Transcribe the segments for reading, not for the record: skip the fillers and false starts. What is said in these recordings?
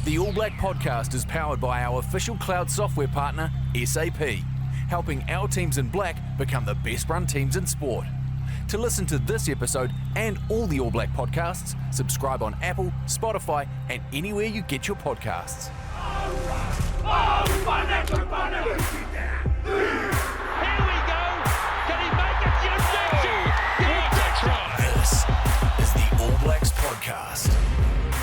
The All Black podcast is powered by our official cloud software partner, SAP, helping our teams in black become the best run teams in sport. To listen to this episode and all the All Black podcasts, subscribe on Apple, Spotify, and anywhere you get your podcasts. This is the All Blacks podcast.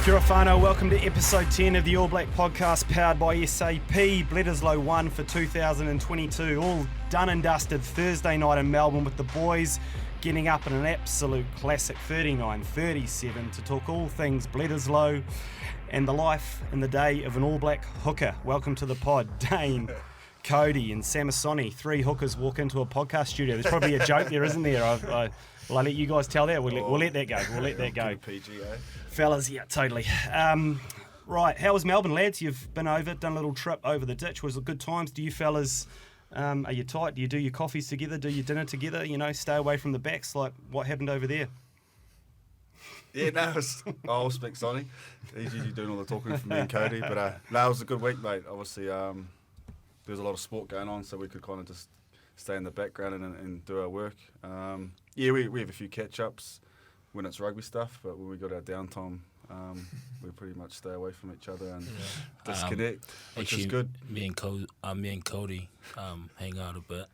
Kia ora whanau, welcome to episode 10 of the All Black podcast powered by SAP. Bledisloe 1 for 2022, all done and dusted Thursday night in Melbourne with the boys getting up in an absolute classic 39-37 to talk all things Bledisloe and the life and the day of an All Black hooker. Welcome to the pod, Dane, Codie and Samisoni. 3 hookers walk into a podcast studio. There's probably a joke there, isn't there? Will I let you guys tell that? We'll let that go. We'll let that go. PGA. Fellas, yeah, totally. Right, how was Melbourne, lads? You've been over, done a little trip over the ditch. Was it good times? Do you fellas, are you tight? Do you do your coffees together? Do your dinner together? You know, stay away from the backs? Like, what happened over there? Yeah, no, I'll speak Sonny. He's usually doing all the talking for me and Codie. But no, it was a good week, mate. Obviously, there was a lot of sport going on, so we could kind of just stay in the background and do our work. Yeah, we have a few catch-ups when it's rugby stuff, but when we got our downtime, we pretty much stay away from each other and disconnect, which is good. Me and Codie hang out a bit.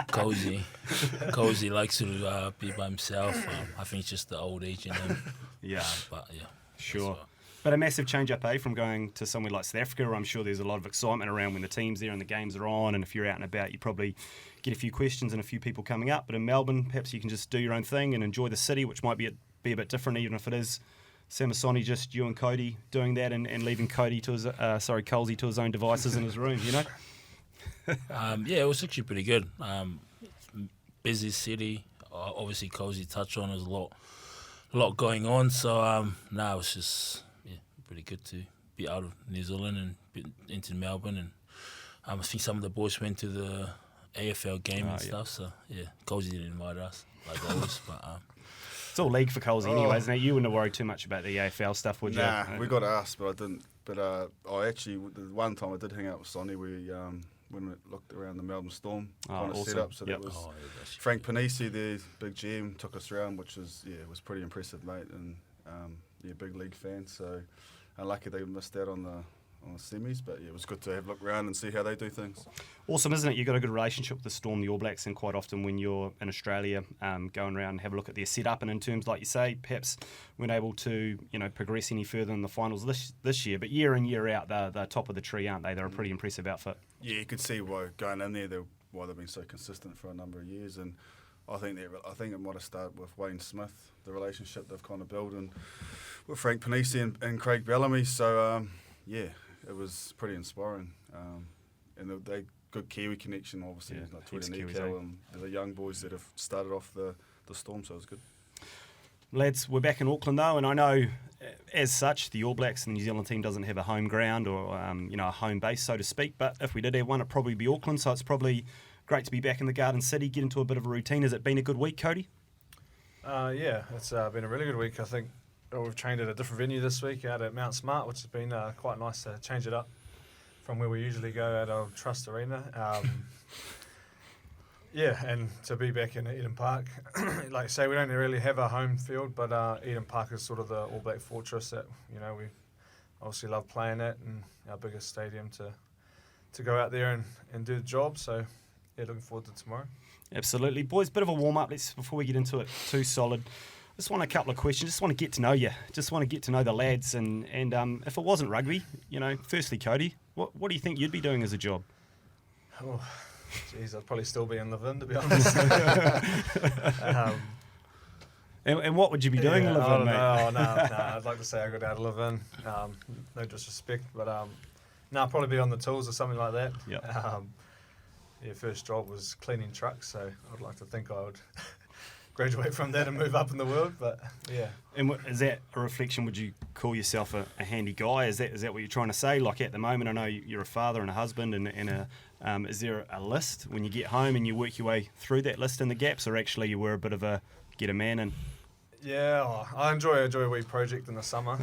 Codie likes to be by himself. I think it's just the old age in him. Yeah, but yeah, sure. But a massive change up, from going to somewhere like South Africa, where I'm sure there's a lot of excitement around when the team's there and the games are on, and if you're out and about, you probably get a few questions and a few people coming up. But in Melbourne, perhaps you can just do your own thing and enjoy the city, which might be a bit different, even if it is Samisoni, just you and Codie doing that and leaving Colesy to his own devices in his room, you know? Yeah, it was actually pretty good. Busy city. Obviously, Colesy touched on, there's a lot going on. So now it was just pretty good to be out of New Zealand and be into Melbourne. And I think some of the boys went to the AFL game and stuff. So yeah, Colesy didn't invite us like always, but. It's all league for Colesy anyway, isn't it? You wouldn't have worried too much about the AFL stuff, would you? Nah, we got asked, but I didn't. But I actually, the one time I did hang out with Sonny, we when we looked around the Melbourne Storm kind of awesome. setup. So that was Frank Panisi, the big GM, took us around, which was it was pretty impressive, mate, and big league fan. So unlucky they missed out on the semis, but yeah, it was good to have a look around and see how they do things. Awesome, isn't it? You've got a good relationship with the Storm, the All Blacks, and quite often when you're in Australia, going around and have a look at their setup, and in terms, like you say, perhaps weren't able to progress any further in the finals this year, but year in, year out, they're top of the tree, aren't they? They're a pretty impressive outfit. Yeah, you could see why going in there, why they've been so consistent for a number of years, and I think it might have started with Wayne Smith, the relationship they've kind of built, and with Frank Panisi and Craig Bellamy. So it was pretty inspiring, and they good Kiwi connection, obviously, like Twitter and Nico, and the young boys that have started off the Storm, so it was good. Lads, we're back in Auckland though, and I know as such the All Blacks and the New Zealand team doesn't have a home ground or a home base, so to speak, but if we did have one, it'd probably be Auckland, so it's probably great to be back in the Garden City, get into a bit of a routine. Has it been a good week, Codie? Yeah, it's been a really good week. I think we've trained at a different venue this week out at Mount Smart, which has been quite nice to change it up from where we usually go at our Trust Arena. And to be back in Eden Park. Like I say, we don't really have a home field, but Eden Park is sort of the All Black fortress that we obviously love playing at, and our biggest stadium to go out there and do the job. So yeah, looking forward to tomorrow. Absolutely. Boys, bit of a warm-up. Before we get into it too solid, just want a couple of questions. Just want to get to know you. Just want to get to know the lads. And if it wasn't rugby, firstly, Codie, what do you think you'd be doing as a job? Oh, geez, I'd probably still be in Levin, to be honest. And what would you be doing in Levin, mate? No, I'd like to say I got out of Levin. No disrespect, but I'd probably be on the tools or something like that. Yep. First job was cleaning trucks, so I'd like to think I would graduate from that and move up in the world, but yeah. And is that a reflection? Would you call yourself a handy guy? Is that what you're trying to say? Like at the moment, I know you're a father and a husband, and is there a list when you get home and you work your way through that list and the gaps, or actually you were a bit of a get a man in? Yeah, I enjoy a wee project in the summer.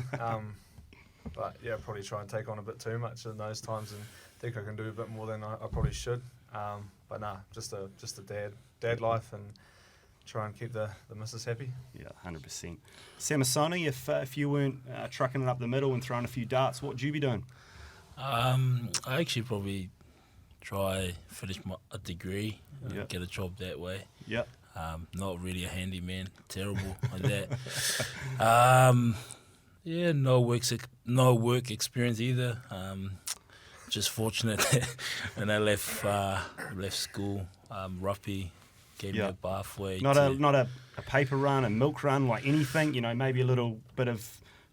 But yeah, probably try and take on a bit too much in those times and think I can do a bit more than I probably should. But nah, just a dad life and try and keep the missus happy. Yeah, 100%. Samisoni, if you weren't trucking it up the middle and throwing a few darts, what would you be doing? I actually probably try finish a degree, get a job that way. Yep. Not really a handyman, terrible like that. No work experience either. Just fortunate that when I left school, Ruppy gave me a pathway. Not a paper run, a milk run, like anything. Maybe a little bit of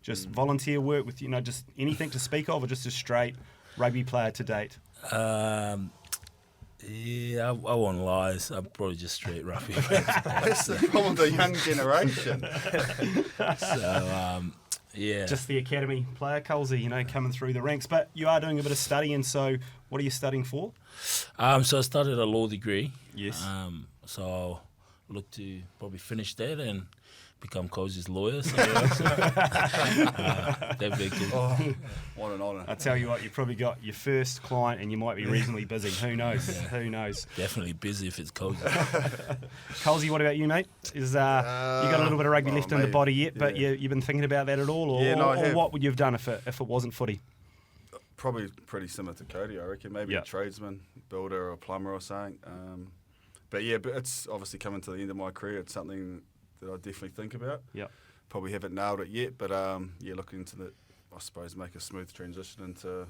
just volunteer work with just anything to speak of, or just a straight rugby player to date. I won't lie. I'm probably just straight rugby. That's the problem with the young generation. So just the academy player, Colesy, coming through the ranks. But you are doing a bit of studying. So what are you studying for? So I started a law degree. Yes. So I'll look to probably finish that and become Codie's lawyer. So, that'd be good. Oh, what an honour. I tell you what, you've probably got your first client and you might be reasonably busy. Who knows? Yeah. Who knows? Definitely busy if it's Codie. Colesy, what about you, mate? You got a little bit of rugby left in the body yet, but you've been thinking about that at all? Or, or what would you have done if it wasn't footy? Probably pretty similar to Codie, I reckon. Maybe a tradesman, builder or a plumber or something. But it's obviously coming to the end of my career. It's something that I definitely think about. Yeah. Probably haven't nailed it yet, but looking into the, I suppose, make a smooth transition into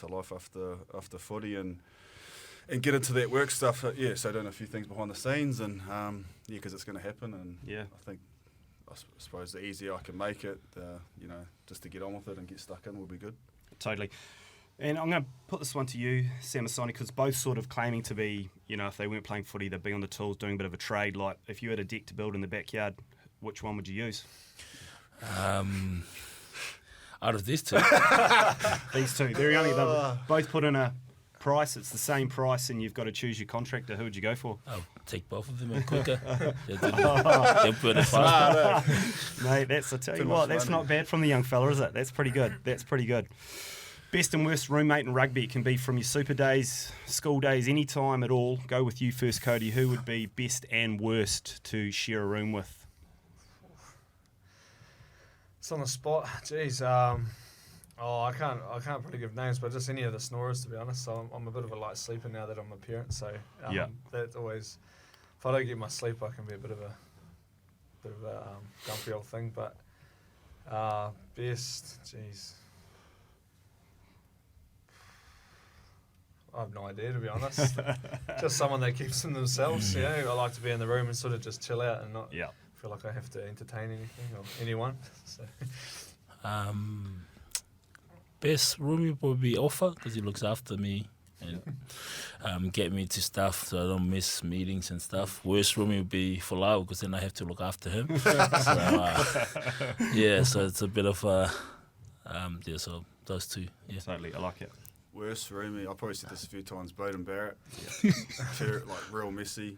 life after footy and get into that work stuff. So doing a few things behind the scenes and because it's going to happen. And I think I suppose the easier I can make it, just to get on with it and get stuck in will be good. Totally. And I'm going to put this one to you, Samisoni, because both sort of claiming to be, if they weren't playing footy, they'd be on the tools doing a bit of a trade. Like, if you had a deck to build in the backyard, which one would you use? Out of these two? These two. They're both put in a price. It's the same price, and you've got to choose your contractor. Who would you go for? I'll take both of them and quicker. They'll put it faster. Mate, I tell you what, that's not bad from the young fella, is it? That's pretty good. Best and worst roommate in rugby. It can be from your super days, school days, any time at all. Go with you first, Codie. Who would be best and worst to share a room with? It's on the spot. Jeez. I can't really give names, but just any of the snorers, to be honest. So I'm a bit of a light sleeper now that I'm a parent. So that's always, if I don't get my sleep, I can be a bit of a grumpy old thing. But best, jeez. I have no idea, to be honest. Just someone that keeps them themselves. I like to be in the room and sort of just chill out and not feel like I have to entertain anything or anyone. So. Best roomie would be Offa because he looks after me and get me to stuff so I don't miss meetings and stuff. Worst roomie would be Folau because then I have to look after him. So it's a bit of so those two. Yeah. Totally, I like it. Worst roomie, I've probably said this a few times, Bowden Barrett. Real messy.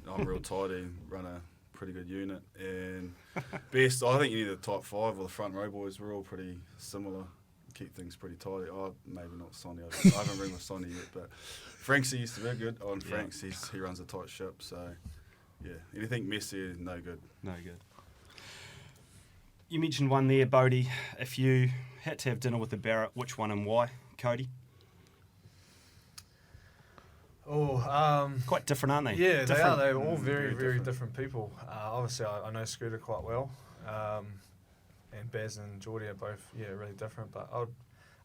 I'm real tidy, run a pretty good unit. And best, I think you need the top five or the front row boys. We're all pretty similar. Keep things pretty tidy. Maybe not Sonny. I haven't been with Sonny yet, but Franksy used to be good. Franks, he runs a tight ship. So, anything messy, no good. No good. You mentioned one there, Bodie. If you had to have dinner with the Barrett, which one and why? Codie? Quite different, aren't they? Yeah, they are. They're all very, very different people. Obviously, I know Scooter quite well. And Baz and Geordie are both, really different. But I'll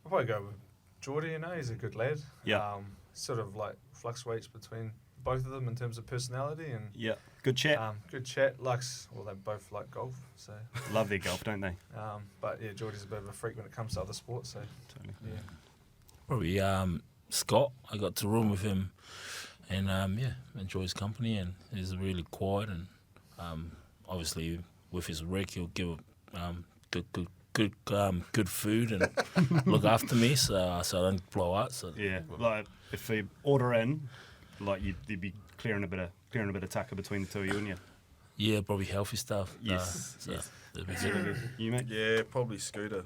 probably go with Geordie, he's a good lad. Yeah. Sort of like fluctuates between both of them in terms of personality. And good chat. Good chat. They both like golf. So love their golf, don't they? But Geordie's a bit of a freak when it comes to other sports. So, Probably Scott. I got to room with him and, enjoy his company and he's really quiet and obviously with his rec he'll give good food and look after me so I don't blow out. So like if they order in, like you'd be clearing a bit of tucker between the two of you, wouldn't you? Yeah, probably healthy stuff. Yes, So yes. that'd be good. You, mate? Yeah, probably Scooter.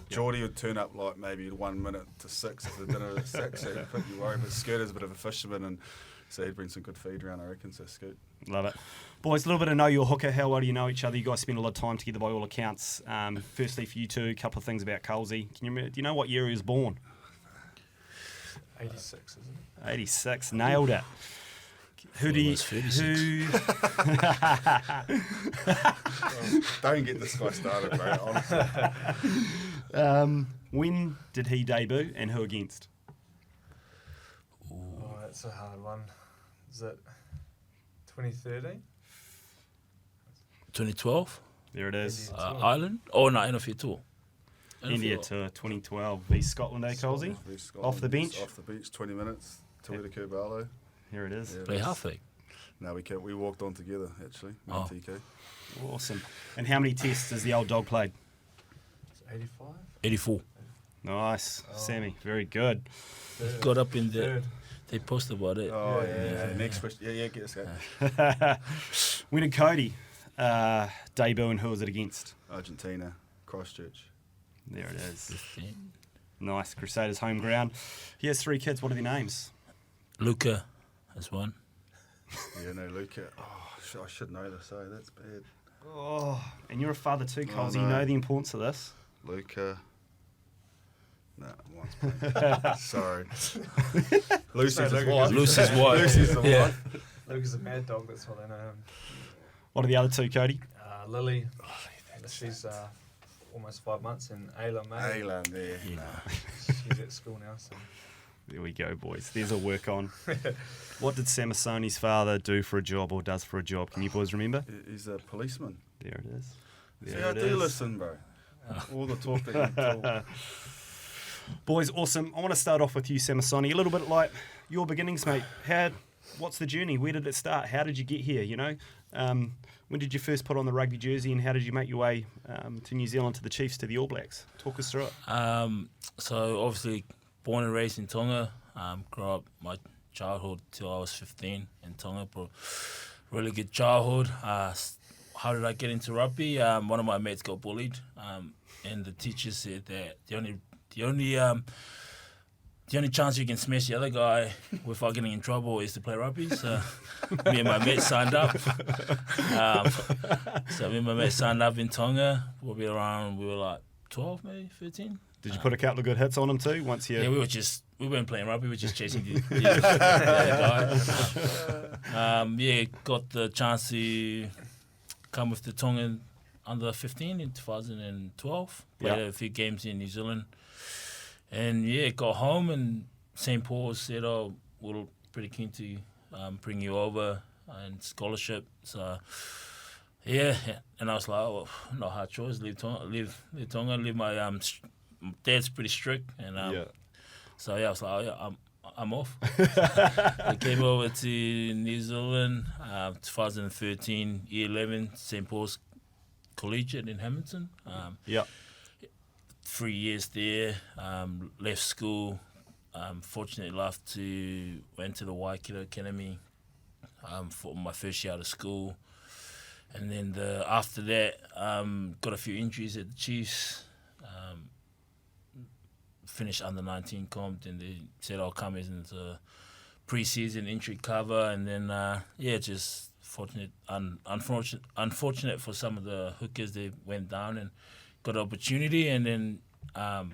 Geordie would turn up like maybe 1 minute to 6 if the dinner at 6, so you think you worry. But Scooter's a bit of a fisherman, and so he'd bring some good feed around, I reckon. So Scoot. Love it. Boys, a little bit of know your hooker. How well do you know each other? You guys spend a lot of time together by all accounts. Firstly, for you two, a couple of things about Colesy. Do you know what year he was born? 86, isn't it? 86. Nailed it. Who do you... Almost 36. Who... Don't get this guy started, bro. Honestly. When did he debut and who against? Oh, that's a hard one. Is it 2013? 2012, There it is. Ireland. Oh no, NFA tour. India to 2012 v Scotland, Colesy? Off the bench? Off the bench, 20 minutes. Taukei'aho Barlow. Here it is. Yeah, Play halfback. No, we walked on together, actually. Me Oh. and TK. Awesome. And how many tests has the old dog played? Is it 85? 84. Nice. Oh. Sammy, very good. Third. Got up in there. Third. They posted about it. Oh, yeah. Next question. Yeah, get this guy. When did Codie debut and who was it against? Argentina, Christchurch. There it is. 15. Nice. Crusaders home ground. He has 3 kids. What are their names? Luca is one. Yeah, no, Luca. Oh, I should know this. Sorry, that's bad. Oh, and you're a father too, Oh, Colesy. no. You know the importance of this. Luca. No, one's playing. Sorry. Lucy's his Luca. wife. Lucy's wife. Lucy's the Yeah. wife. Luca's a mad dog, that's what I know him. What are the other 2, Codie? Lily, she's almost 5 months, and Ayla, mate. Aylan there. Yeah. She's at school now, so. There we go, boys. There's a work on. What did Samisoni's father do for a job or does for a job? Can you boys remember? He's a policeman. There it is. See, There I it do is. listen, bro. All the talk that you talk. Boys, awesome. I want to start off with you, Samisoni. A little bit like your beginnings, mate. What's the journey? Where did it start? How did you get here? You know, when did you first put on the rugby jersey, and how did you make your way to New Zealand, to the Chiefs, to the All Blacks? Talk us through it. So obviously born and raised in Tonga. Grew up my childhood till I was 15 in Tonga. But really good childhood. How did I get into rugby? One of my mates got bullied, and the teacher said that the only chance you can smash the other guy without getting in trouble is to play rugby. So me and my mate signed up. So me and my mate signed up in Tonga. We were like 12, maybe 13. Did you put a couple of good hits on him too? Once you Yeah, we weren't playing rugby. We were just chasing the other guy. Got the chance to come with the Tongan under 15 in 2012. Played a few games in New Zealand. And got home, and St. Paul said, "Oh, we're pretty keen to bring you over and scholarship." So, and I was like, "Oh, well, not a hard choice. Leave Tonga. Leave my dad's pretty strict, and so I was like, "Oh, yeah, I'm off." I came over to New Zealand, 2013, year 11, St. Paul's Collegiate in Hamilton. 3 years there, left school, fortunately went to the Waikato Academy for my first year out of school. And then after that, got a few injuries at the Chiefs, finished under 19 comp, and they said I'll come as into pre-season injury cover, and then, just unfortunate for some of the hookers, they went down and got an opportunity, and then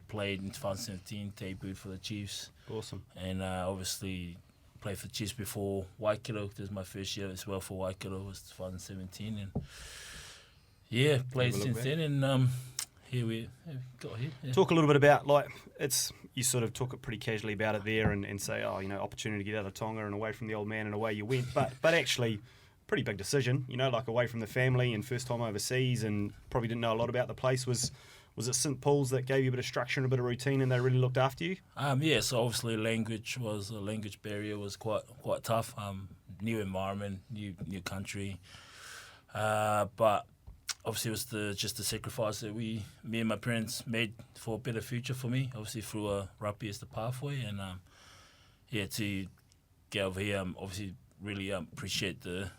played in 2017, debuted for the Chiefs. awesome. And obviously played for the Chiefs before Waikato. This was my first year as well for Waikato, was 2017. And played Have a look since then, and here we got here. Yeah. Talk a little bit about, you sort of talk it pretty casually about it there and say, opportunity to get out of Tonga and away from the old man, and away you went. But actually, pretty big decision, away from the family and first time overseas, and probably didn't know a lot about the place. Was it St. Paul's that gave you a bit of structure and a bit of routine, and they really looked after you? So obviously language barrier was quite tough. New environment, new country, but obviously it was just the sacrifice that me and my parents made for a better future for me. Obviously through rugby as the pathway, and to get over here, obviously really appreciate the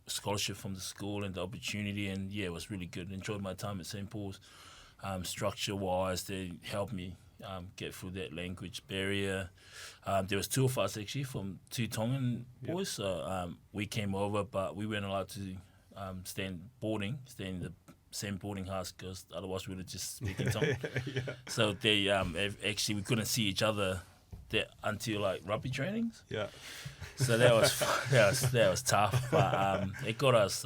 scholarship from the school and the opportunity, and yeah, it was really good. Enjoyed my time at St. Paul's. Structure-wise, they helped me get through that language barrier. There was 2 of us actually from 2 Tongan boys, so we came over, but we weren't allowed to stay in the same boarding house because otherwise we would have just speaking Tongan. So they actually we couldn't see each other until like rugby trainings. Yeah. So that was tough, but it got us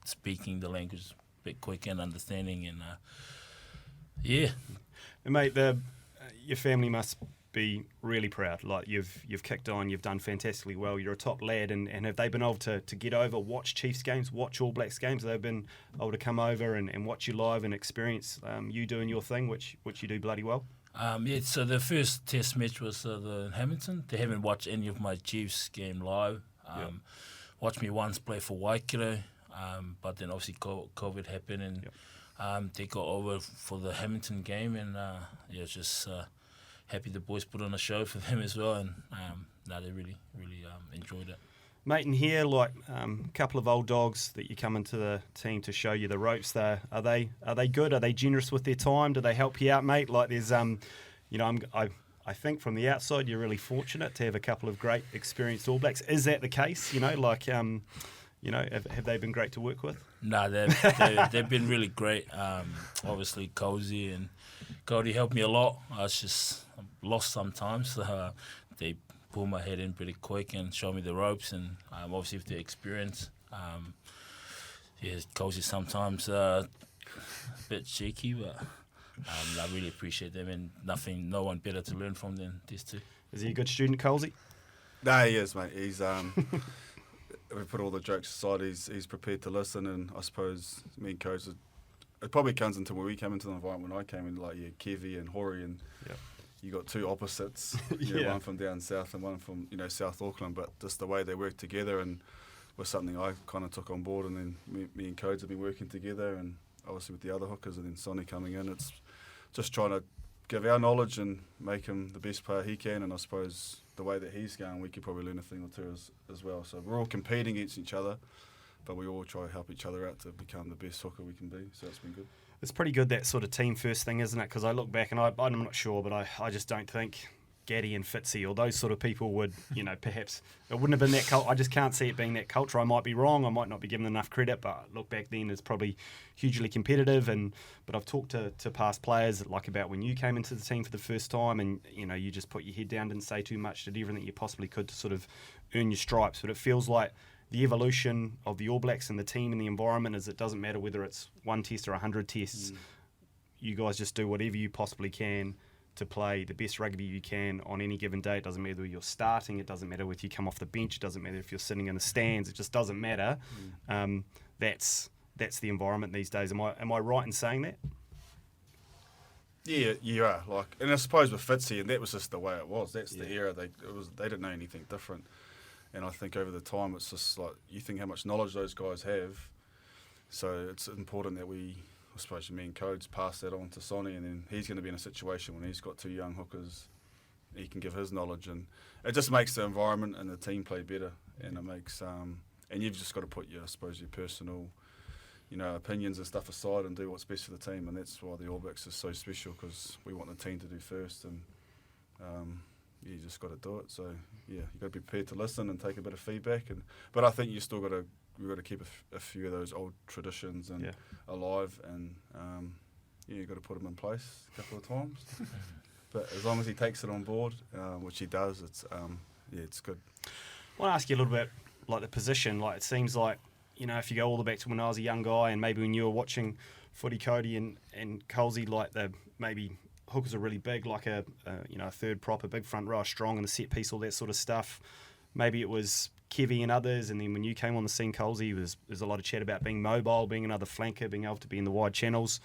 speaking the language a bit quicker and understanding, and yeah. And mate, your family must be really proud. Like you've kicked on, you've done fantastically well. You're a top lad, and have they been able to get over, watch Chiefs games, watch All Blacks games? Have they been able to come over and watch you live and experience you doing your thing, which you do bloody well? Yeah, so the first test match was the Hamilton. They haven't watched any of my Chiefs game live. Watched me once play for Waikato, but then obviously COVID happened, and they got over for the Hamilton game, and just happy the boys put on a show for them as well, and they really enjoyed it. Mate, in here, like a couple of old dogs that you come into the team to show you the ropes there, are they good? Are they generous with their time? Do they help you out, mate? Like there's, I think from the outside you're really fortunate to have a couple of great experienced All Blacks. Is that the case? Have they been great to work with? No, they've been really great. Obviously, Codie and Codie helped me a lot. I was just lost sometimes. So they pull my head in pretty quick and show me the ropes, and obviously with the experience. Codie sometimes a bit cheeky, but I really appreciate them, and no one better to learn from than these two. Is he a good student, Colesy? No, he is, mate. He's we put all the jokes aside. He's prepared to listen, and I suppose me and Coach, it probably comes into when we came into the environment. When I came in, like Kevy and Hori, and you got 2 opposites. One from down south and one from South Auckland, but just the way they work together and was something I kind of took on board. And then me and Coach have been working together, and obviously with the other hookers, and then Sonny coming in. It's just trying to give our knowledge and make him the best player he can, and I suppose the way that he's going, we could probably learn a thing or two as well. So we're all competing against each other, but we all try to help each other out to become the best hooker we can be. So it's been good. It's pretty good, that sort of team first thing, isn't it? Because I look back and I'm not sure, but I just don't think Gaddy and Fitzy or those sort of people would, perhaps it wouldn't have been that culture. I just can't see it being that culture. I might be wrong. I might not be given enough credit, but look back then, it's probably hugely competitive. But I've talked to past players like about when you came into the team for the first time, and you just put your head down, didn't say too much, did everything you possibly could to sort of earn your stripes. But it feels like the evolution of the All Blacks and the team and the environment is it doesn't matter whether it's 1 test or 100 tests. You guys just do whatever you possibly can to play the best rugby you can on any given day. It doesn't matter whether you're starting, it doesn't matter if you come off the bench, it doesn't matter if you're sitting in the stands, it just doesn't matter. That's the environment these days. Am I right in saying that? Yeah, you are. And I suppose with Fitzy, and that was just the way it was. That's the era. They didn't know anything different. And I think over the time, it's just like you think how much knowledge those guys have. So it's important that I suppose me and Codes pass that on to Sonny, and then he's going to be in a situation when he's got 2 young hookers, he can give his knowledge, and it just makes the environment and the team play better, and it makes and you've just got to put your personal opinions and stuff aside and do what's best for the team, and that's why the All Blacks is so special, because we want the team to do first, and you just got to do it. So you've got to be prepared to listen and take a bit of feedback, but I think you still got to. We've got to keep a few of those old traditions and alive, and you've got to put them in place a couple of times. But as long as he takes it on board, which he does, it's good. I want to ask you a little bit like the position. Like it seems like if you go all the way back to when I was a young guy, and maybe when you were watching footy, Codie and Colesy, like maybe hookers are really big, like a third prop, a big front row, strong in the set piece, all that sort of stuff. Maybe it was Kevy and others, and then when you came on the scene, Colesy, there's a lot of chat about being mobile, being another flanker, being able to be in the wide channels.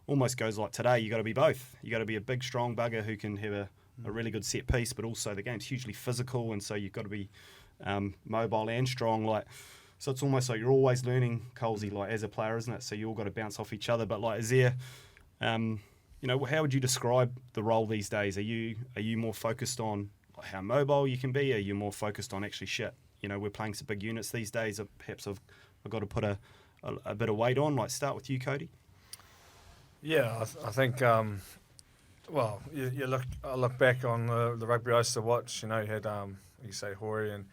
Almost goes like today, you got to be both. You got to be a big, strong bugger who can have a really good set piece, but also the game's hugely physical, and so you've got to be mobile and strong. So it's almost like you're always learning, Colesy, as a player, isn't it? So you all got to bounce off each other. But is there, how would you describe the role these days? Are you more focused on how mobile you can be? Are you more focused on actually we're playing some big units these days, perhaps of I've got to put a bit of weight on. Like, start with you, Codie. Yeah, I think. Well, I look back on the rugby I used to watch. You had you say Hori and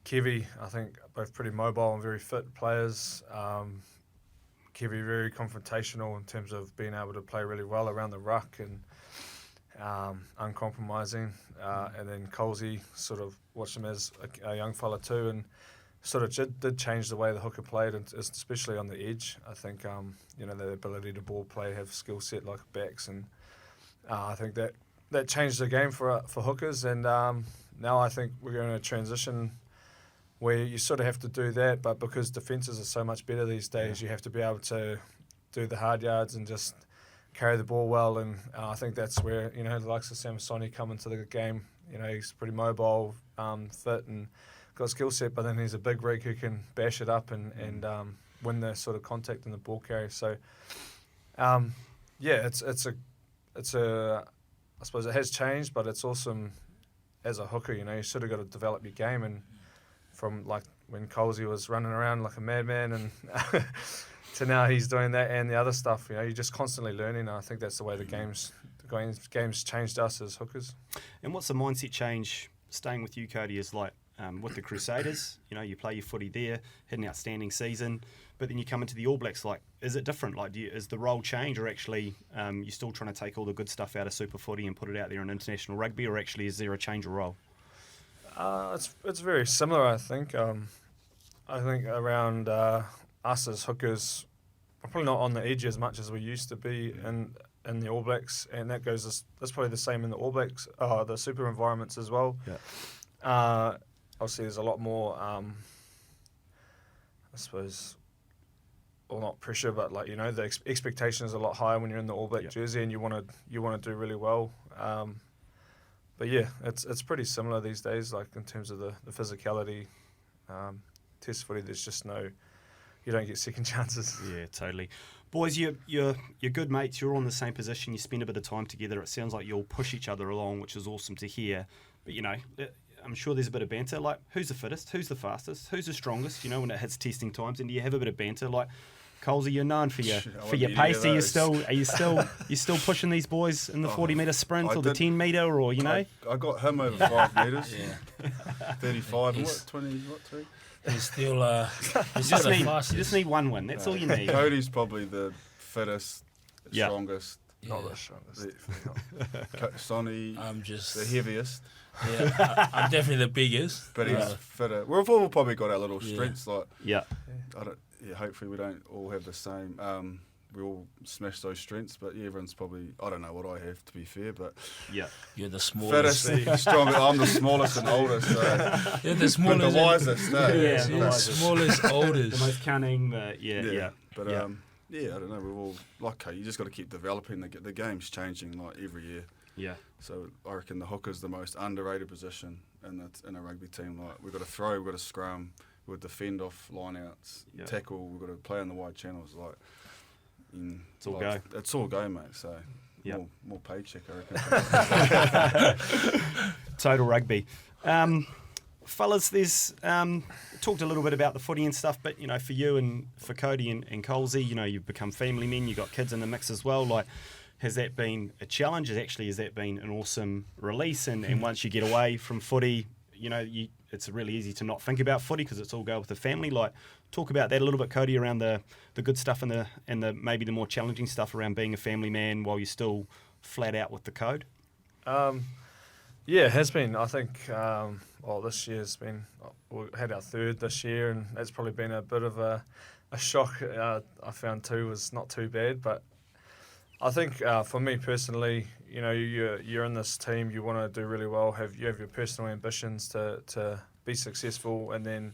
Kevy. I think both pretty mobile and very fit players. Kevy very confrontational in terms of being able to play really well around the ruck and uncompromising. And then Colesy, sort of watched him as a young fella too, and sort of did change the way the hooker played, and especially on the edge. I think the ability to ball play, have skill set like backs, and I think that changed the game for hookers. And now I think we're going to transition where you sort of have to do that, but because defences are so much better these days, you have to be able to do the hard yards and just carry the ball well. And I think that's where the likes of Samisoni come into the game. He's pretty mobile, fit, and got skill set, but then he's a big rig who can bash it up and win the sort of contact in the ball carry. So it's a I suppose it has changed, but it's awesome as a hooker. You sort of got to develop your game, and from like when Colesy was running around like a madman and to now he's doing that and the other stuff. You're just constantly learning, and I think that's the way the game's changed us as hookers. And what's the mindset change, staying with you, Codie, is like with the Crusaders? You play your footy there, had an outstanding season, but then you come into the All Blacks. Like, is it different? Like, is the role change, or actually you're still trying to take all the good stuff out of Super Footy and put it out there in international rugby, or actually is there a change of role? It's very similar, I think. I think around us as hookers, we're probably not on the edge as much as we used to be in the All Blacks, and that's probably the same in the All Blacks, the super environments as well. Yeah. Obviously, there's a lot more, I suppose, well, not pressure, but like the expectation is a lot higher when you're in the All Black jersey, and you want to do really well. But yeah, it's pretty similar these days. Like in terms of the physicality, Test footy, there's just you don't get second chances. Yeah, totally. Boys, you're good mates. You're all in the same position. You spend a bit of time together. It sounds like you'll push each other along, which is awesome to hear. But I'm sure there's a bit of banter. Like, who's the fittest? Who's the fastest? Who's the strongest? When it hits testing times, and do you have a bit of banter? Like, Colesy, you're known for your pace. Are you still pushing these boys in the 40-metre sprint or the 10-metre, or I got him over 5 metres. Yeah. 35. What 20? What 3? He's still. You just need one win. That's all you need. Codie's probably the fittest, strongest. Yeah. Not the strongest. Sonny, I'm just the heaviest. Yeah, I'm definitely the biggest. But he's fitter. We've all probably got our little strengths. Like, hopefully we don't all have the same. We all smash those strengths, but everyone's probably, I don't know what I have, to be fair, but you're the smallest. Fittest, strongest. I'm the smallest and oldest. So. You're the smallest. But the wisest. The smallest, oldest. The most cunning. But But I don't know. We're all like, you just got to keep developing. The game's changing like every year. Yeah. So I reckon the hooker's the most underrated position in a rugby team. Like, we've got to throw, we've got to scrum, we've got to defend off lineouts, tackle, we've got to play on the wide channels. Like, it's all go. It's all go, mate. So more paycheck, I reckon. Total rugby. Fellas, there's talked a little bit about the footy and stuff, but for you and for Codie and Colesy, you've become family men. You've got kids in the mix as well. Like, has that been a challenge? Has that been an awesome release? And once you get away from footy, it's really easy to not think about footy because it's all go with the family. Like, talk about that a little bit, Codie, around the good stuff and the maybe the more challenging stuff around being a family man while you're still flat out with the code. Yeah, it has been. I think this year's been. We had our third this year, and that's probably been a bit of a shock. I found 2 was not too bad, but I think for me personally, you're in this team. You want to do really well. You have your personal ambitions to be successful, and then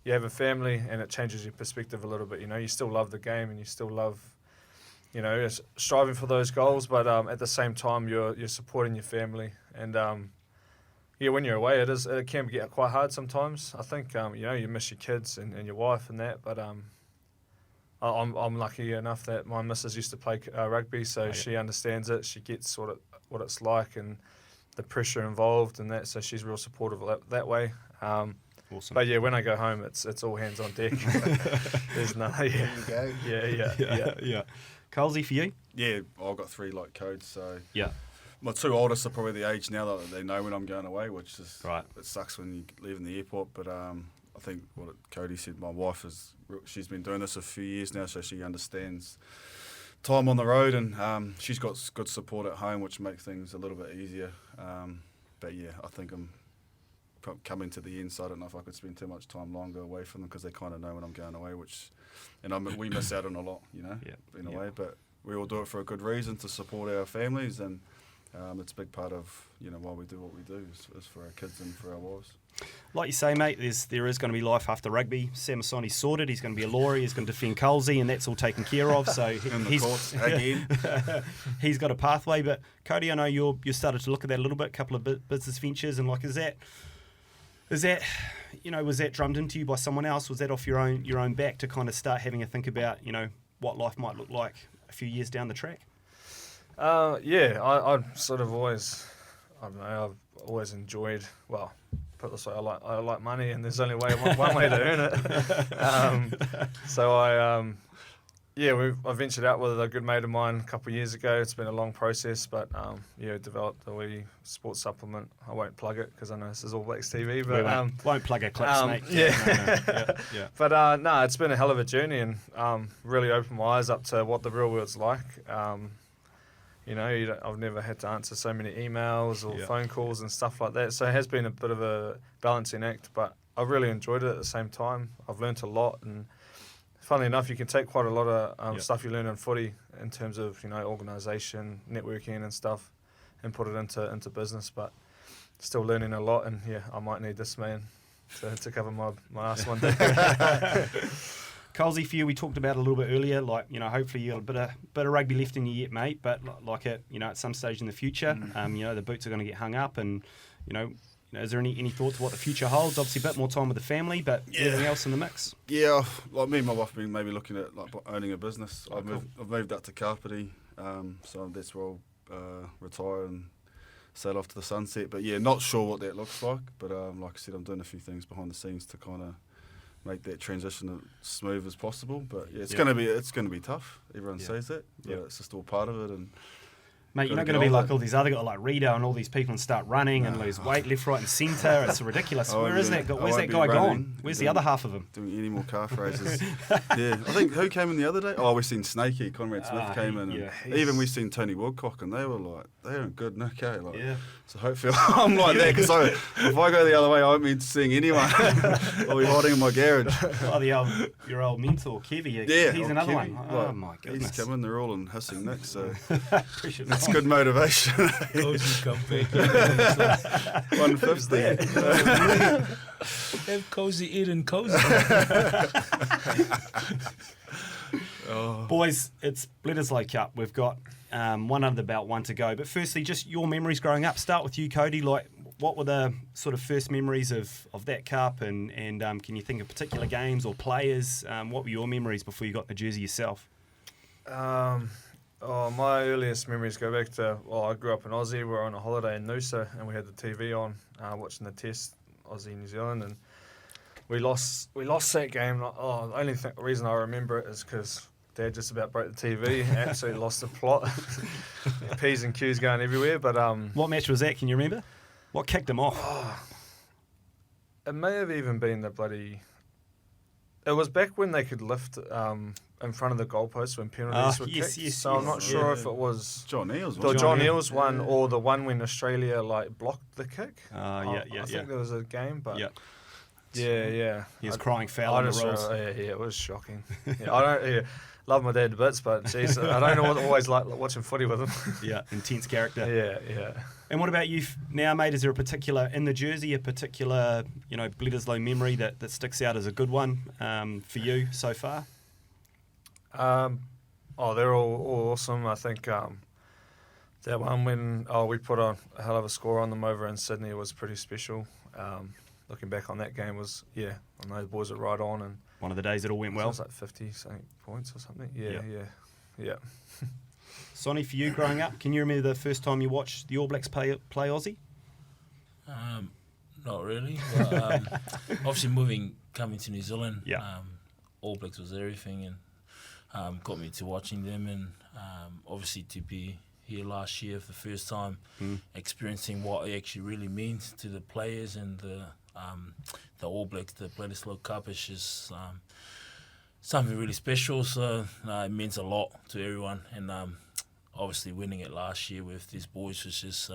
you have a family, and it changes your perspective a little bit. You still love the game, and you still love, striving for those goals. But at the same time, you're supporting your family, and when you're away, it can get quite hard sometimes. I think you miss your kids and your wife and that, but I'm lucky enough that my missus used to play rugby, so she understands it. She gets what it's like and the pressure involved and that, so she's real supportive of that way. Awesome. But yeah, when I go home, it's all hands on deck. There's no, Yeah. Colesy, for you? Yeah, I've got 3 like codes, so Yeah. my 2 oldest are probably the age now that they know when I'm going away, which is Right. It sucks when you leave in the airport, but I think what Codie said, my wife she's been doing this a few years now, so she understands time on the road, and she's got good support at home, which makes things a little bit easier. But yeah, I think I'm coming to the end, so I don't know if I could spend too much time longer away from them because they kind of know when I'm going away, we miss out on a lot, in a way. But we all do it for a good reason, to support our families, and it's a big part of why we do what we do is for our kids and for our wives. Like you say, mate, there is going to be life after rugby. Samisoni's sorted. He's going to be a lawyer. He's going to defend Colesy, and that's all taken care of. So courts again. He's got a pathway. But Codie, I know you started to look at that a little bit. A couple of business ventures, and like, is that was that drummed into you by someone else? Was that off your own back to kind of start having a think about what life might look like a few years down the track? I sort of always, I don't know, I've always enjoyed, well, put it this way, I like money, and there's only one way to earn it. So I ventured out with a good mate of mine a couple of years ago. It's been a long process, but developed a wee sports supplement. I won't plug it because I know this is All Blacks TV, but won't plug our clips, mate. Yeah. But it's been a hell of a journey, and really opened my eyes up to what the real world's like. I've never had to answer so many emails or phone calls and stuff like that. So it has been a bit of a balancing act, but I've really enjoyed it at the same time. I've learnt a lot, and funnily enough, you can take quite a lot of stuff you learn in footy in terms of organisation, networking and stuff, and put it into business. But still learning a lot, and I might need this man to cover my ass one day. Colesy, for you, we talked about a little bit earlier, hopefully you got a bit of rugby left in you yet, mate, but at some stage in the future, the boots are going to get hung up, and, is there any thoughts of what the future holds? Obviously a bit more time with the family, but anything else in the mix? Yeah, like me and my wife have been maybe looking at owning a business. I've moved out to Kapiti, so that's where I'll retire and sail off to the sunset. But not sure what that looks like, but like I said, I'm doing a few things behind the scenes to kind of make that transition as smooth as possible. But it's going to be tough. Everyone says that, but it's just all part of it. And mate, you're not going to be like all these other guys, like Rito and all these people, and start running and lose weight left, right, and centre. It's ridiculous. Where's that guy gone? Where's the other half of him? Doing any more calf raises? I think who came in the other day? Oh, we've seen Snakey, Conrad Smith came in, and even we've seen Tony Woodcock, and they were like, they're in good nick, eh? So hopefully I'm like that, because if I go the other way, I won't be seeing anyone. I'll be hiding in my garage. Your old mentor, Kevy. He's another one. Oh my goodness. He's coming. They're all in hissing nick, so that's good motivation. Cozy come back. 150. Have Cozy eating Cozy. Boys, it's Bledisloe Cup. We've got one under the belt, one to go. But firstly, just your memories growing up. Start with you, Codie. Like, what were the sort of first memories of that cup? And can you think of particular games or players? What were your memories before you got the jersey yourself? My earliest memories go back to, I grew up in Aussie. We were on a holiday in Noosa, and we had the TV on, watching the test, Aussie, New Zealand, and we lost that game. The only reason I remember it is because Dad just about broke the TV, absolutely lost the plot. P's and Q's going everywhere. But what match was that? Can you remember? What kicked him off? It may have even been the bloody. It was back when they could lift in front of the goalpost when penalties were kicked. So I'm not sure if it was John Eales. The John Eales one or the one when Australia blocked the kick. I think there was a game, but yeah. He was crying foul on the rolls. It was shocking. I don't love my dad to bits, but geez, I don't know what always like watching footy with him. Yeah, intense character. Yeah. And what about you now, mate? Is there a particular in the jersey, a particular Bledisloe memory that sticks out as a good one for you so far? They're all awesome. I think that one when we put a hell of a score on them over in Sydney was pretty special. Looking back on that game was, I know the boys are right on. And one of the days it all went well. It was like 50-something points or something. Yeah. Sonny, for you growing up, can you remember the first time you watched the All Blacks play Aussie? not really. But, obviously, coming to New Zealand, All Blacks was everything, and got me to watching them, and obviously to be here last year for the first time, experiencing what it actually really means to the players and the All Blacks, the Bledisloe Cup is just something really special. So it means a lot to everyone, and obviously winning it last year with these boys was just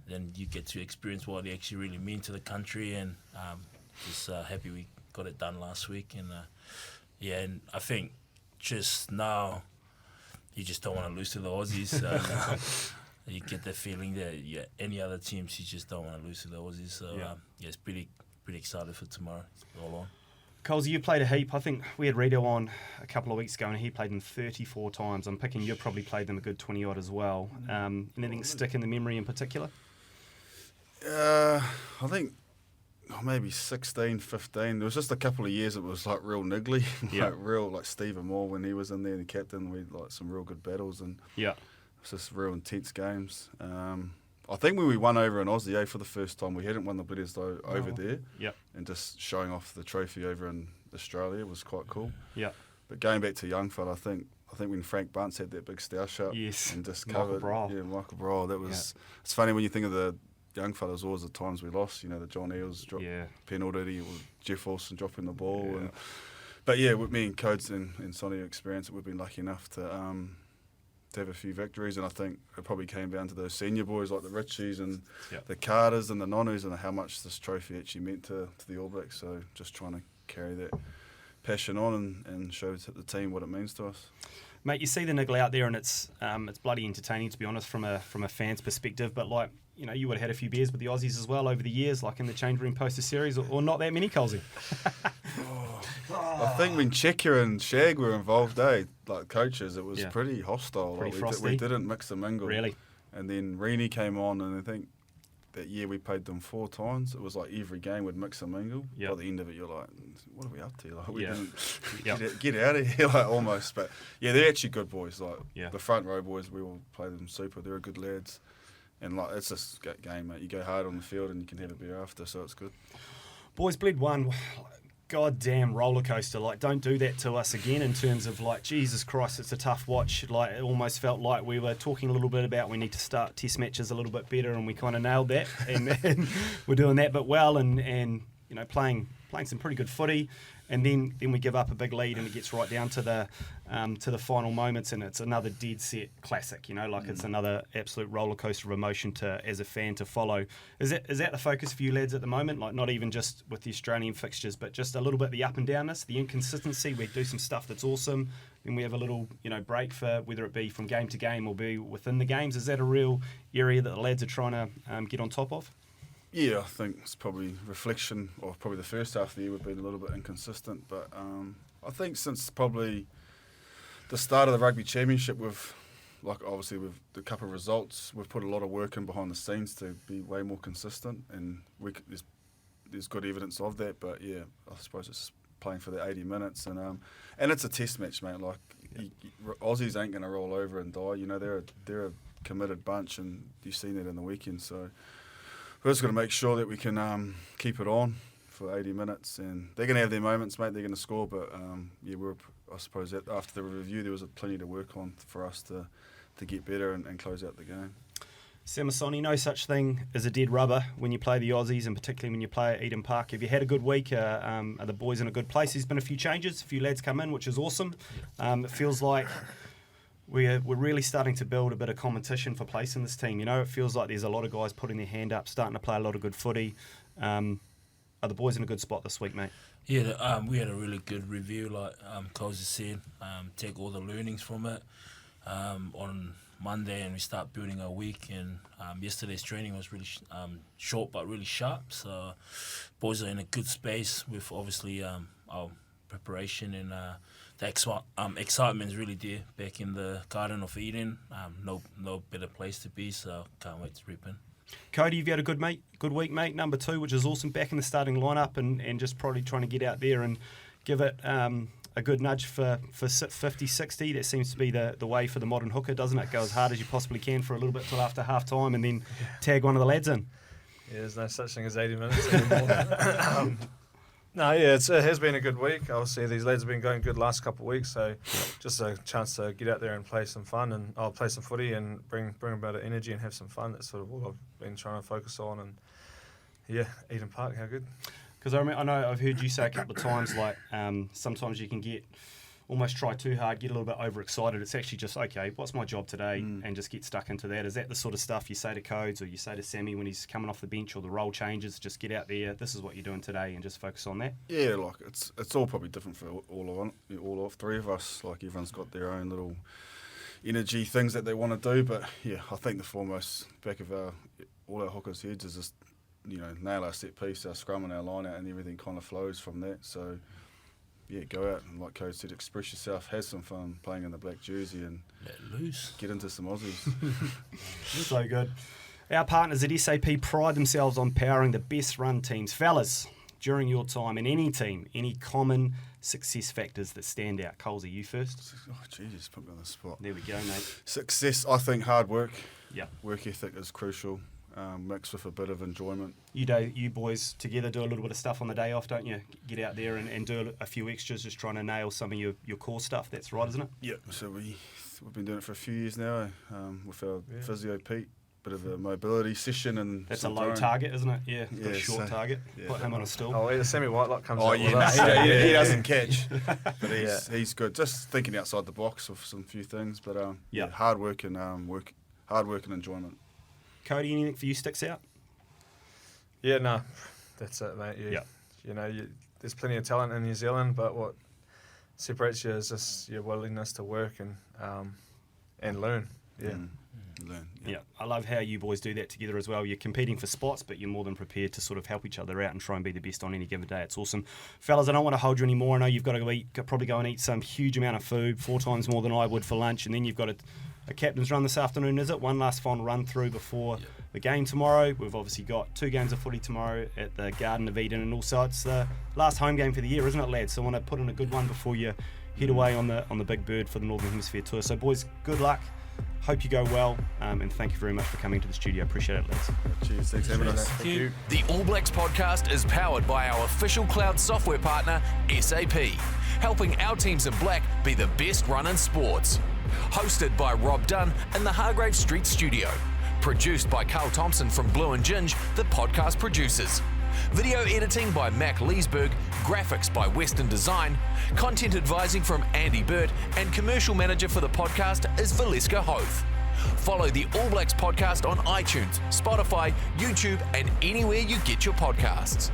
then you get to experience what it actually really means to the country, and just happy we got it done last week, and and I think just now you just don't want to lose to the Aussies. You get the feeling that any other teams you just don't want to lose to the Aussies. So it's pretty excited for tomorrow. It's all on. Coles, you played a heap. I think we had Rito on a couple of weeks ago, and he played them 34 times. I'm picking you probably played them a good 20 odd as well. Anything stick in the memory in particular? I think maybe 16, 15. There was just a couple of years it was like real niggly, like Stephen Moore when he was in there, the captain. We had like some real good battles, and it was just real intense games. I think when we won over in Aussie for the first time, we hadn't won the Bledisloe over there, and just showing off the trophy over in Australia was quite cool. But going back to young fella, I think when Frank Bunce had that big stoush up and just covered, Michael Brawl, that was. It's funny when you think of the young fellas, always the times we lost. You know, the John Eales drop penalty, or Jeff Wilson dropping the ball, but with me and Codes and Sonny experience, we've been lucky enough to have a few victories, and I think it probably came down to those senior boys like the Richies and the Carters and the Nonus, and how much this trophy actually meant to the All Blacks. So just trying to carry that passion on and show to the team what it means to us. Mate, you see the niggle out there, and it's bloody entertaining, to be honest, from a fan's perspective. But like, you know, you would have had a few beers with the Aussies as well over the years, like in the change room poster series, or not that many, Colesy. I think when Checker and Shag were involved, like coaches, it was pretty hostile. Pretty like frosty. We didn't mix and mingle. Really? And then Reenie came on, and I think that year we played them 4 times. It was like every game we'd mix and mingle. By the end of it, you're like, what are we up to? Like, we didn't get out of here, like, almost. But they're actually good boys. Like the front row boys, we all play them super. They're good lads. And like, it's just a game, mate. You go hard on the field and you can have a beer after, so it's good. Boys, Bled won. Goddamn roller coaster. Like, don't do that to us again in terms of like, Jesus Christ, it's a tough watch. Like, it almost felt like we were talking a little bit about we need to start test matches a little bit better, and we kind of nailed that. and we're doing that but well, and you know, playing some pretty good footy. And then we give up a big lead, and it gets right down to the final moments, and it's another dead set classic. You know, like it's another absolute roller coaster of emotion as a fan to follow. Is that the focus for you lads at the moment? Like, not even just with the Australian fixtures, but just a little bit the up and downness, the inconsistency. We do some stuff that's awesome, then we have a little break for whether it be from game to game or be within the games. Is that a real area that the lads are trying to get on top of? Yeah, I think it's probably reflection, or probably the first half of the year we've been a little bit inconsistent. But I think since probably the start of the Rugby Championship, obviously with the couple of results, we've put a lot of work in behind the scenes to be way more consistent, and there's good evidence of that. But I suppose it's playing for the 80 minutes, and it's a test match, mate. Like Aussies ain't going to roll over and die. You know, they're a committed bunch, and you've seen that in the weekend. So we're just going to make sure that we can keep it on for 80 minutes, and they're going to have their moments, mate. They're going to score, but I suppose that after the review, there was plenty to work on for us to get better and close out the game. Samisoni, no such thing as a dead rubber when you play the Aussies, and particularly when you play at Eden Park. Have you had a good week? Are the boys in a good place? There's been a few changes, a few lads come in, which is awesome. It feels like we're really starting to build a bit of competition for place in this team. You know, it feels like there's a lot of guys putting their hand up, starting to play a lot of good footy. Are the boys in a good spot this week, mate? Yeah, we had a really good review, like Coles said. Take all the learnings from it on Monday, and we start building our week. And yesterday's training was really short but really sharp. So boys are in a good space with obviously our preparation, and the excitement is really there back in the Garden of Eden. No better place to be, so can't wait to rip in. Codie, you've had a good week, mate. Number 2, which is awesome, back in the starting lineup, and just probably trying to get out there and give it a good nudge for 50-60. That seems to be the way for the modern hooker, doesn't it? Go as hard as you possibly can for a little bit till after half time, and then tag one of the lads in. there's no such thing as 80 minutes anymore. No, yeah, it has been a good week. Obviously, these lads have been going good last couple of weeks, so just a chance to get out there and play some fun, and I'll play some footy and bring a bit of energy and have some fun. That's sort of all I've been trying to focus on. And yeah, Eden Park, how good? Because I know I've heard you say a couple of times, like sometimes you can get almost try too hard, get a little bit overexcited. It's actually just, okay, what's my job today? And just get stuck into that. Is that the sort of stuff you say to Codes or you say to Sammy when he's coming off the bench or the role changes, just get out there, this is what you're doing today, and just focus on that? Yeah, like it's all probably different for all three of us. Like everyone's got their own little energy things that they want to do, but yeah, I think the foremost back of all our hookers' heads is just, nail our set piece, our scrum and our line out, and everything kind of flows from that. So yeah, go out and, like Coach said, express yourself, have some fun playing in the black jersey, and Let loose. Get into some Aussies. So good. Our partners at SAP pride themselves on powering the best run teams. Fellas, during your time in any team, any common success factors that stand out? Coles, are you first? Oh, Jesus, put me on the spot. There we go, mate. Success, I think hard work. Yeah. Work ethic is crucial, mixed with a bit of enjoyment. You boys together do a little bit of stuff on the day off, don't you? Get out there and do a few extras, just trying to nail some of your core stuff. That's right, isn't it? Yeah, so we've been doing it for a few years now with our physio Pete. Bit of a mobility session, and that's a low target, isn't it? Yeah, got a short target. Yeah. Put him on a stool. Oh, Sammy Whitelock comes out with us. He doesn't catch, but he's good. Just thinking outside the box with some few things, but hard work and enjoyment. Codie, anything for you sticks out? Yeah, no, that's it, mate. There's plenty of talent in New Zealand, but what separates you is just your willingness to work and learn. Yeah. Yeah, I love how you boys do that together as well. You're competing for spots, but you're more than prepared to sort of help each other out and try and be the best on any given day. It's awesome. Fellas, I don't want to hold you anymore. I know you've got to probably go and eat some huge amount of food, 4 times more than I would for lunch, and then you've got a captain's run this afternoon, is it? One last fond run through before the game tomorrow. We've obviously got 2 games of footy tomorrow at the Garden of Eden, and also it's the last home game for the year, isn't it, lads? So I want to put in a good one before you head away on the big bird for the Northern Hemisphere tour. So boys, good luck. Hope you go well, and thank you very much for coming to the studio. Appreciate it, lads. Cheers, thanks for having us. Thank you. The All Blacks podcast is powered by our official cloud software partner, SAP, helping our teams in black be the best run in sports. Hosted by Rob Dunne in the Hargrave Street studio. Produced by Carl Thompson from Blue and Ginge, the podcast producers. Video editing by Mac Leesburg, graphics by Western Design, content advising from Andy Burt, and commercial manager for the podcast is Valeska Hoth. Follow the All Blacks podcast on iTunes, Spotify, YouTube, and anywhere you get your podcasts.